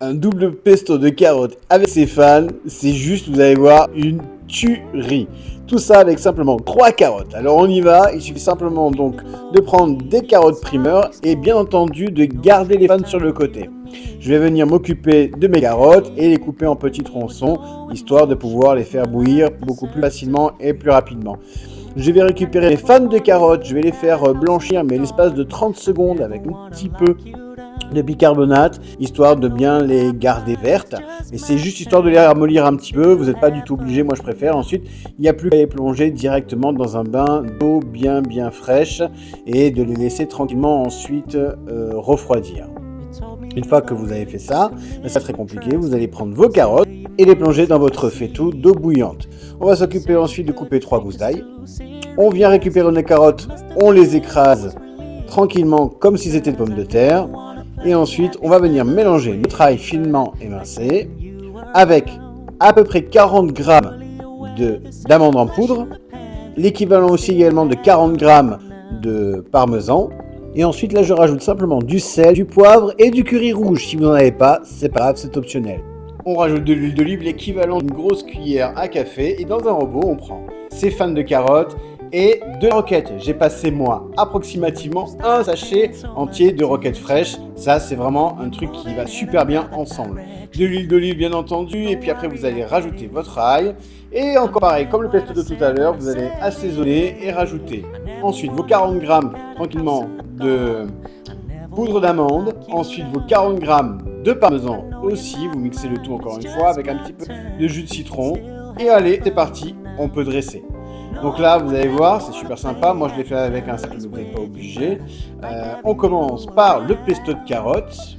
Un double pesto de carottes avec ses fans, c'est juste, vous allez voir, une tuerie. Tout ça avec simplement 3 carottes. Alors on y va, il suffit simplement donc de prendre des carottes primeurs et bien entendu de garder les fans sur le côté. Je vais venir m'occuper de mes carottes et les couper en petits tronçons, histoire de pouvoir les faire bouillir beaucoup plus facilement et plus rapidement. Je vais récupérer les fans de carottes, je vais les faire blanchir mais l'espace de 30 secondes avec un petit peu de bicarbonate, histoire de bien les garder vertes. Et c'est juste histoire de les ramollir un petit peu, vous n'êtes pas du tout obligé, moi je préfère. Ensuite, il n'y a plus qu'à les plonger directement dans un bain d'eau bien fraîche et de les laisser tranquillement ensuite refroidir. Une fois que vous avez fait ça, c'est très compliqué, vous allez prendre vos carottes et les plonger dans votre faitout d'eau bouillante. On va s'occuper ensuite de couper 3 gousses d'ail. On vient récupérer nos carottes, on les écrase tranquillement comme si c'était des pommes de terre. Et ensuite, on va venir mélanger notre ail finement émincé avec à peu près 40 g d'amandes en poudre, l'équivalent aussi également de 40 g de parmesan. Et ensuite, là, je rajoute simplement du sel, du poivre et du curry rouge. Si vous n'en avez pas, c'est pas grave, c'est optionnel. On rajoute de l'huile d'olive, l'équivalent d'une grosse cuillère à café. Et dans un robot, on prend ses fans de carottes et de roquettes. J'ai passé moi approximativement un sachet entier de roquettes fraîches. Ça, c'est vraiment un truc qui va super bien ensemble. De l'huile d'olive bien entendu, et puis après vous allez rajouter votre ail. Et encore pareil, comme le pesto de tout à l'heure, vous allez assaisonner et rajouter ensuite vos 40 g tranquillement de poudre d'amande. Ensuite vos 40 g de parmesan aussi. Vous mixez le tout encore une fois avec un petit peu de jus de citron. Et allez, c'est parti, on peut dresser. Donc là, vous allez voir, c'est super sympa. Moi, je l'ai fait avec un sac, mais vous n'êtes pas obligé. On commence par le pesto de carottes.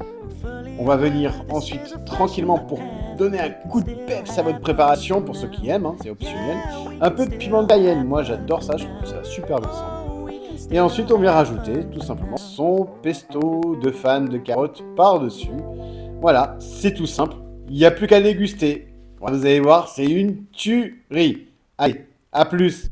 On va venir ensuite tranquillement pour donner un coup de peps à votre préparation, pour ceux qui aiment, hein, c'est optionnel. Un peu de piment de cayenne, moi j'adore ça, je trouve que ça va super bien ensemble. Et ensuite, on vient rajouter tout simplement son pesto de fans de carottes par-dessus. Voilà, c'est tout simple. Il n'y a plus qu'à déguster. Vous allez voir, c'est une tuerie. Allez, à plus!